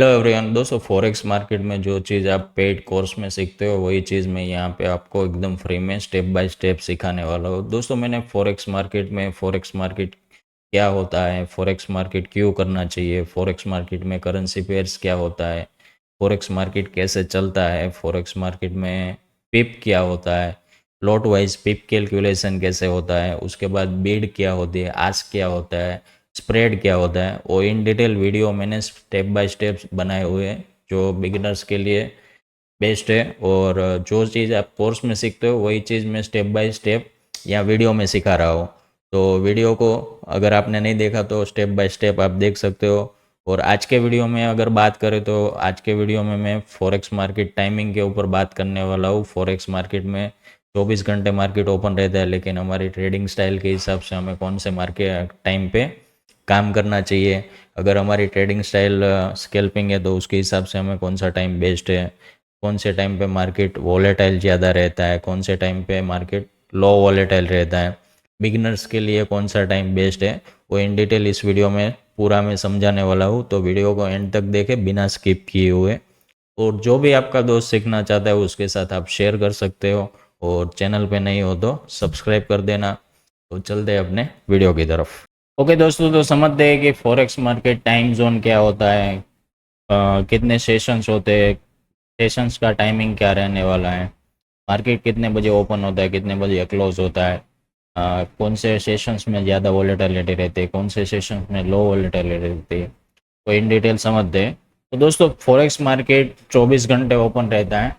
Hello everyone. दोस्तों, forex market में जो चीज़ आप पेड कोर्स में सीखते हो वही चीज़ मैं यहाँ पे आपको एकदम फ्री में स्टेप बाय स्टेप सिखाने वाला हूँ। दोस्तों, मैंने फॉरेक्स मार्केट क्या होता है, फॉरेक्स मार्केट क्यों करना चाहिए, फॉरेक्स मार्केट में करेंसी पेयर्स क्या होता है, फॉरेक्स मार्केट कैसे चलता है, फॉरेक्स मार्केट में पिप क्या होता है, लॉट वाइज पिप कैलकुलेशन कैसे होता है, उसके बाद बीड क्या होती है, आस्क क्या होता है, स्प्रेड क्या होता है, वो इन डिटेल वीडियो मैंने स्टेप बाय स्टेप बनाए हुए हैं जो बिगिनर्स के लिए बेस्ट है। और जो चीज़ आप कोर्स में सीखते हो वही चीज़ मैं स्टेप बाय स्टेप या वीडियो में सिखा रहा हूँ। तो वीडियो को अगर आपने नहीं देखा तो स्टेप बाय स्टेप आप देख सकते हो। और आज के वीडियो में अगर बात करें तो आज के वीडियो में मैं फॉरेक्स मार्केट टाइमिंग के ऊपर बात करने वाला हूँ। फॉरेक्स मार्केट में 24 घंटे मार्केट ओपन रहता है, लेकिन हमारी ट्रेडिंग स्टाइल के हिसाब से हमें कौन से मार्केट टाइम पे काम करना चाहिए। अगर हमारी ट्रेडिंग स्टाइल स्कैल्पिंग है तो उसके हिसाब से हमें कौन सा टाइम बेस्ट है, कौन से टाइम पे मार्केट वॉलेटाइल ज़्यादा रहता है, कौन से टाइम पे मार्केट लो वॉलेटाइल रहता है, बिगिनर्स के लिए कौन सा टाइम बेस्ट है, वो इन डिटेल इस वीडियो में पूरा मैं समझाने वाला हूँ। तो वीडियो को एंड तक देखें बिना स्किप किए हुए। और जो भी आपका दोस्त सीखना चाहता है उसके साथ आप शेयर कर सकते हो। और चैनल पे नहीं हो तो सब्सक्राइब कर देना। तो चलते हैं अपने वीडियो की तरफ। ओके दोस्तों, तो समझते हैं कि फॉरेक्स मार्केट टाइम जोन क्या होता है, कितने सेशंस होते हैं, सेशंस का टाइमिंग क्या रहने वाला है, मार्केट कितने बजे ओपन होता है, कितने बजे क्लोज होता है, कौन से सेशंस में ज़्यादा वॉलेटिलिटी रहती है, कौन से सेशंस में लो वॉलेटिलिटी रहती है, तो इन डिटेल समझते हैं। तो दोस्तों, फॉरेक्स मार्केट 24 घंटे ओपन रहता है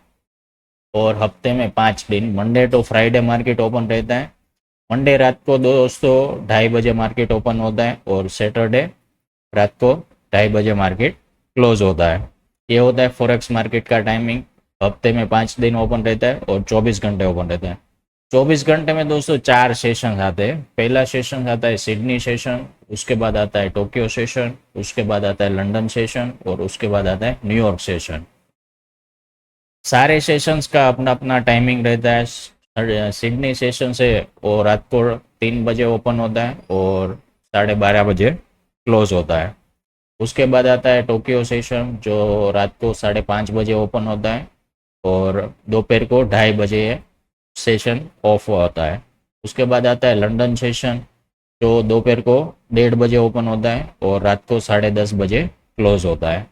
और हफ्ते में 5 दिन, Monday to Friday market open रहता है। मंडे रात को दोस्तों 2:30 बजे मार्केट ओपन होता है और सैटरडे रात को 2:30 बजे मार्केट क्लोज होता है। ये होता है फॉरेक्स मार्केट का टाइमिंग। हफ्ते में 5 दिन ओपन रहता है और 24 घंटे ओपन रहता है। 24 घंटे में दोस्तों 4 सेशन आते हैं। पहला सेशन आता है सिडनी सेशन, उसके बाद आता है टोक्यो सेशन, उसके बाद आता है लंदन सेशन और उसके बाद आता है न्यूयॉर्क सेशन। सारे सेशंस का अपना अपना टाइमिंग रहता है। सिडनी सेशन से वो रात को 3 बजे ओपन होता है और 12:30 बजे क्लोज होता है। उसके बाद आता है टोक्यो सेशन जो रात को 5:30 बजे ओपन होता है और दोपहर को 2:30 बजे सेशन ऑफ होता है। उसके बाद आता है लंदन सेशन जो दोपहर को 1:30 बजे ओपन होता है और रात को 10:30 बजे क्लोज होता है।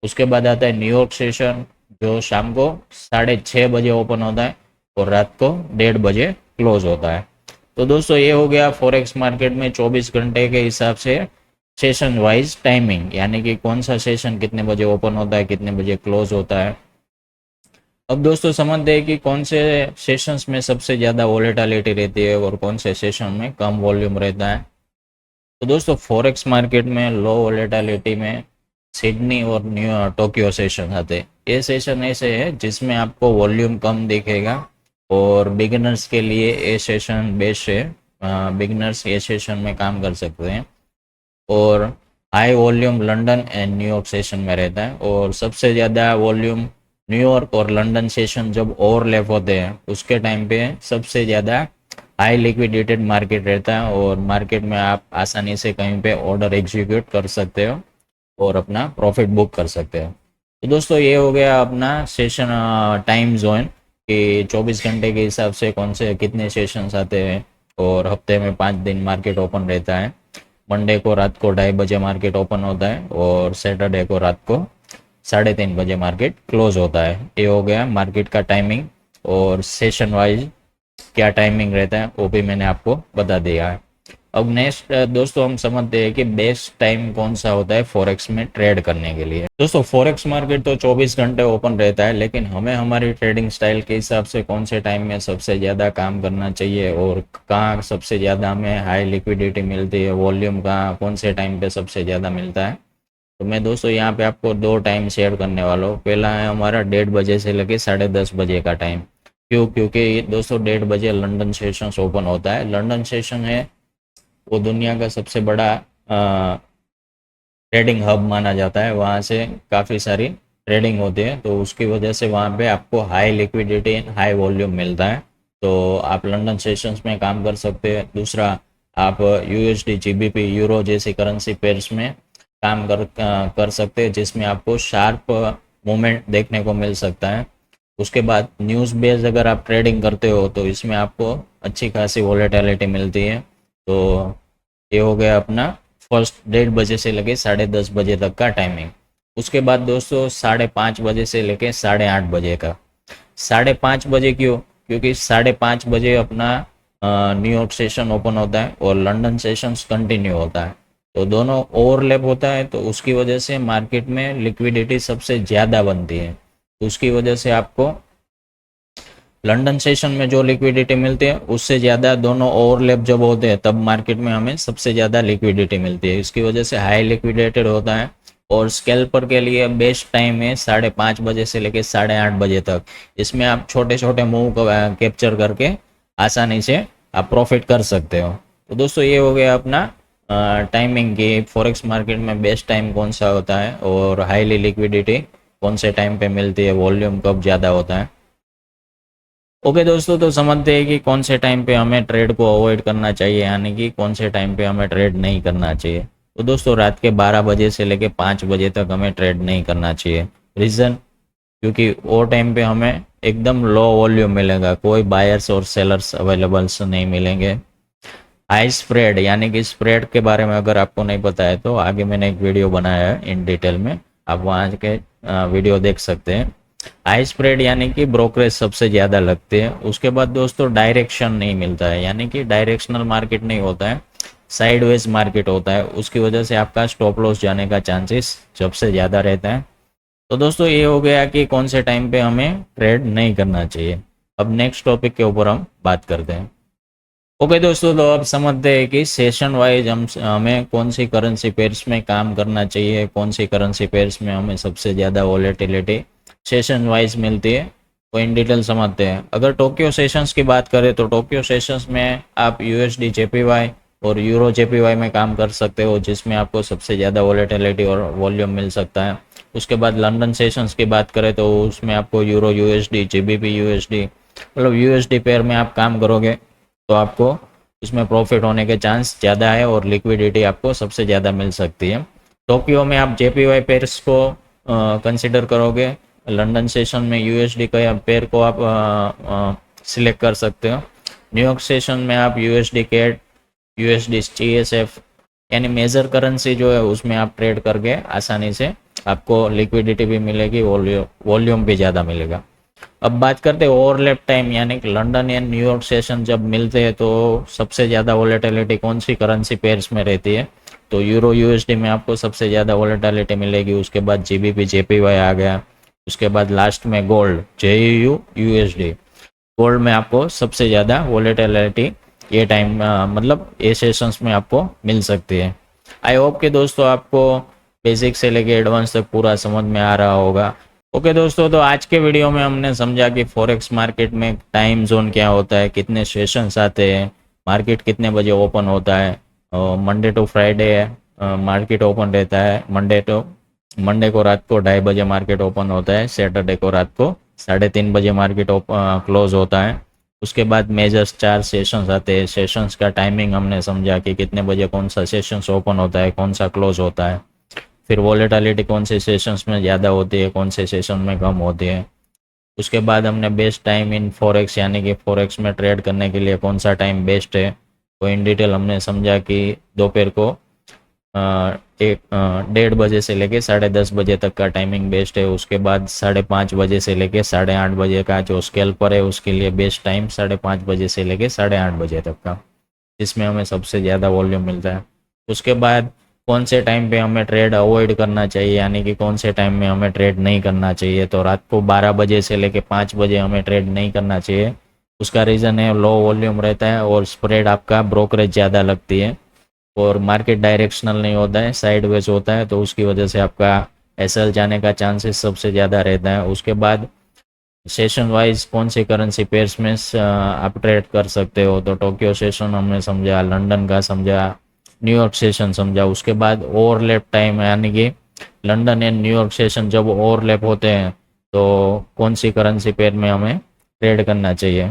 उसके बाद आता है न्यूयॉर्क सेशन जो शाम को 6:30 बजे ओपन होता है और रात को 1:30 बजे क्लोज होता है। तो दोस्तों, ये हो गया फॉरेक्स मार्केट में 24 घंटे के हिसाब से सेशन वाइज टाइमिंग, यानी कि कौन सा सेशन कितने बजे ओपन होता है, कितने बजे क्लोज होता है। अब दोस्तों समझते हैं कि कौन से सेशंस में सबसे ज़्यादा वॉलेटिलिटी रहती है और कौन से सेशन में कम वॉल्यूम रहता है। तो दोस्तों, फॉरेक्स मार्केट में लो वॉलेटिलिटी में सिडनी और न्यू टोक्यो सेशन आते हैं। ये सेशन ऐसे है जिसमें आपको वॉल्यूम कम दिखेगा और बिगिनर्स के लिए ये सेशन बेस्ट है। बिगिनर्स ये सेशन में काम कर सकते हैं। और high volume London and New York session में रहता है और सबसे ज़्यादा वॉल्यूम न्यूयॉर्क और लंदन सेशन जब ओवरलैप होते हैं उसके टाइम पे सबसे ज़्यादा हाई लिक्विडेटेड मार्केट रहता है और मार्केट में आप आसानी से कहीं पे ऑर्डर एग्जीक्यूट कर सकते हो और अपना प्रॉफिट बुक कर सकते हो। तो दोस्तों, ये हो गया अपना सेशन टाइम जोन कि 24 घंटे के हिसाब से कौन से कितने सेशंस आते हैं और हफ्ते में 5 दिन मार्केट ओपन रहता है। मंडे को रात को 2:30 बजे मार्केट ओपन होता है और सैटरडे को रात को 3:30 बजे मार्केट क्लोज होता है। ये हो गया मार्केट का टाइमिंग। और सेशन वाइज क्या टाइमिंग रहता है वो भी मैंने आपको बता दिया है। अब नेक्स्ट दोस्तों हम समझते हैं कि बेस्ट टाइम कौन सा होता है फॉरेक्स में ट्रेड करने के लिए। दोस्तों, फॉरेक्स मार्केट तो 24 घंटे ओपन रहता है, लेकिन हमें हमारी ट्रेडिंग स्टाइल के हिसाब से कौन से टाइम में सबसे ज़्यादा काम करना चाहिए और कहाँ सबसे ज़्यादा हमें हाई लिक्विडिटी मिलती है, वॉल्यूम कहाँ कौन से टाइम पे सबसे ज़्यादा मिलता है। तो मैं दोस्तों यहाँ पे आपको 2 टाइम शेयर करने वाला हूँ। पहला है हमारा 1:30 बजे से लेके 10:30 बजे का टाइम। क्यों? क्योंकि दोस्तों 1:30 बजे लंदन सेशन ओपन होता है। लंदन सेशन है वो दुनिया का सबसे बड़ा ट्रेडिंग हब माना जाता है। वहाँ से काफ़ी सारी ट्रेडिंग होती है, तो उसकी वजह से वहाँ पे आपको high liquidity and high volume मिलता है। तो आप लंदन सेशंस में काम कर सकते हैं। दूसरा, आप यूएसडी, जीबीपी, यूरो जैसी करेंसी पेयर्स में काम कर सकते हैं, जिसमें आपको शार्प मूवमेंट देखने को मिल सकता है। उसके बाद न्यूज़ बेस्ड अगर आप ट्रेडिंग करते हो तो इसमें आपको अच्छी खासी वॉलेटिलिटी मिलती है। तो ये हो गया अपना फर्स्ट 1:30 से लेके 10:30 तक का टाइमिंग। उसके बाद दोस्तों 5:30 से लेके 8:30 का। 5:30 क्यों? क्योंकि 5:30 अपना न्यूयॉर्क सेशन ओपन होता है और लंदन सेशंस कंटिन्यू होता है, तो दोनों ओवरलैप होता है, तो उसकी वजह से मार्केट में लिक्विडिटी सबसे ज़्यादा बनती है। तो उसकी वजह से आपको लंदन सेशन में जो लिक्विडिटी मिलती है उससे ज़्यादा दोनों ओवरलैप जब होते हैं तब मार्केट में हमें सबसे ज़्यादा लिक्विडिटी मिलती है। इसकी वजह से हाई लिक्विडेटेड होता है। और स्कैल्पर के लिए बेस्ट टाइम है 5:30 से लेकर 8:30 तक। इसमें आप छोटे छोटे मूव कैप्चर करके आसानी से आप प्रॉफिट कर सकते हो। तो दोस्तों ये हो गया अपना टाइमिंग की फॉरेक्स मार्केट में बेस्ट टाइम कौन सा होता है और हाईली लिक्विडिटी कौन से टाइम पे मिलती है, वॉल्यूम कब ज़्यादा होता है। ओके दोस्तों, तो समझते हैं कि कौन से टाइम पे हमें ट्रेड को अवॉइड करना चाहिए, यानी कि कौन से टाइम पे हमें ट्रेड नहीं करना चाहिए। तो दोस्तों रात के 12 से लेके 5 तक हमें ट्रेड नहीं करना चाहिए। रीज़न, क्योंकि वो टाइम पे हमें एकदम लो वॉल्यूम मिलेगा, कोई बायर्स और सेलर्स अवेलेबल्स नहीं मिलेंगे। हाई स्प्रेड, यानी कि स्प्रेड के बारे में अगर आपको नहीं पता है तो आगे मैंने एक वीडियो बनाया है इन डिटेल में, आप वहाँ के वीडियो देख सकते हैं। हाई स्प्रेड यानी कि ब्रोकरेज सबसे ज़्यादा लगते हैं। उसके बाद दोस्तों डायरेक्शन नहीं मिलता है, यानी कि डायरेक्शनल मार्केट नहीं होता है, साइडवेज मार्केट होता है। उसकी वजह से आपका स्टॉप लॉस जाने का चांसेस सबसे ज़्यादा रहता है। तो दोस्तों ये हो गया कि कौन से टाइम पे हमें ट्रेड नहीं करना चाहिए। अब नेक्स्ट टॉपिक के ऊपर हम बात करते हैं। ओके दोस्तों, तो अब समझते हैं कि सेशन वाइज हमें कौन सी करेंसी पेयर्स में काम करना चाहिए, कौन सी करेंसी पेयर्स में हमें सबसे ज़्यादा वॉलेटिलिटी सेशन वाइज मिलती है, वो इन डिटेल समझते हैं। अगर टोक्यो सेशंस की बात करें तो टोक्यो सेशंस में आप यूएसडी जेपीवाई और यूरो जेपीवाई में काम कर सकते हो, जिसमें आपको सबसे ज़्यादा वॉलेटिलिटी और वॉल्यूम मिल सकता है। उसके बाद लंदन सेशंस की बात करें तो उसमें आपको यूरो यूएसडी, जीबीपी यूएसडी, मतलब यूएसडी पेयर में आप काम करोगे तो आपको उसमें प्रॉफिट होने के चांस ज़्यादा है और लिक्विडिटी आपको सबसे ज़्यादा मिल सकती है। टोक्यो में आप जेपीवाई पेयर्स को कंसिडर करोगे, लंदन सेशन में यूएसडी का पेयर को आप सिलेक्ट कर सकते हो। न्यूयॉर्क सेशन में आप यूएसडी कैट, यूएसडी टीएसएफ, यानी मेजर करेंसी जो है उसमें आप ट्रेड करके आसानी से आपको लिक्विडिटी भी मिलेगी, वॉल्यूम भी ज़्यादा मिलेगा। अब बात करते हैं ओवरलैप टाइम, यानी कि लंदन या न्यूयॉर्क सेशन जब मिलते हैं तो सबसे ज़्यादा वॉलेटिलिटी कौन सी करेंसी पेयर्स में रहती है, तो यूरो यूएसडी में आपको सबसे ज़्यादा वॉलेटिलिटी मिलेगी। उसके बाद जीबीपी जेपीवाई आ गया। उसके बाद लास्ट में गोल्ड जेयू यूएसडी, गोल्ड में आपको सबसे ज़्यादा वॉलेटिलिटी ये टाइम मतलब ये सेशंस में आपको मिल सकती है। आई होप कि दोस्तों आपको बेसिक से लेके एडवांस तक पूरा समझ में आ रहा होगा। ओके दोस्तों, तो आज के वीडियो में हमने समझा कि फॉरेक्स मार्केट में टाइम जोन क्या होता है, कितने सेशंस आते हैं, मार्केट कितने बजे ओपन होता है। Monday to Friday market open रहता है। मंडे को रात को 2:30 मार्केट ओपन होता है। सैटरडे को रात को 3:30 मार्केट क्लोज होता है। उसके बाद मेजर्स 4 सेशंस आते हैं। सेशंस का टाइमिंग हमने समझा कि कितने बजे कौन सा सेशंस ओपन होता है, कौन सा क्लोज होता है। फिर वॉलेटिलिटी कौन से सेशंस में ज़्यादा होती है, कौन से सेशन में कम होती है। उसके बाद हमने बेस्ट टाइम इन फॉरेक्स, यानी कि फॉरेक्स में ट्रेड करने के लिए कौन सा टाइम बेस्ट है, तो इन डिटेल हमने समझा कि दोपहर को 1:30 से लेके 10:30 तक का टाइमिंग बेस्ट है। उसके बाद 5:30 से लेके 8:30 का जो स्कैल्पर है उसके लिए बेस्ट टाइम 5:30 से लेके 8:30 तक का, जिसमें हमें सबसे ज़्यादा वॉल्यूम मिलता है। उसके बाद कौन से टाइम पे हमें ट्रेड अवॉइड करना चाहिए, यानी कि कौन से टाइम में हमें ट्रेड नहीं करना चाहिए, तो रात को 12 से लेके 5 हमें ट्रेड नहीं करना चाहिए। उसका रीज़न है लो वॉल्यूम रहता है और स्प्रेड आपका ब्रोकरेज ज़्यादा लगती है और मार्केट डायरेक्शनल नहीं होता है, साइडवेज होता है, तो उसकी वजह से आपका एसएल जाने का चांसेस सबसे ज़्यादा रहता है। उसके बाद सेशन वाइज कौन सी करेंसी पेयर्स में आप ट्रेड कर सकते हो, तो टोक्यो सेशन हमने समझा, लंदन का समझा, न्यूयॉर्क सेशन समझा। उसके बाद ओवरलैप टाइम, यानी कि लंदन एंड न्यूयॉर्क सेशन जब ओवरलैप होते हैं तो कौन सी करेंसी पेयर में हमें ट्रेड करना चाहिए।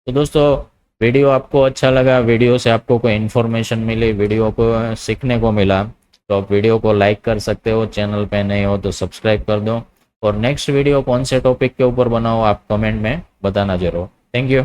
तो दोस्तों वीडियो आपको अच्छा लगा, वीडियो से आपको कोई इन्फॉर्मेशन मिली, वीडियो को सीखने को मिला, तो आप वीडियो को लाइक कर सकते हो, चैनल पे नए हो तो सब्सक्राइब कर दो, और नेक्स्ट वीडियो कौन से टॉपिक के ऊपर बनाओ आप कमेंट में बताना जरूर। Thank you.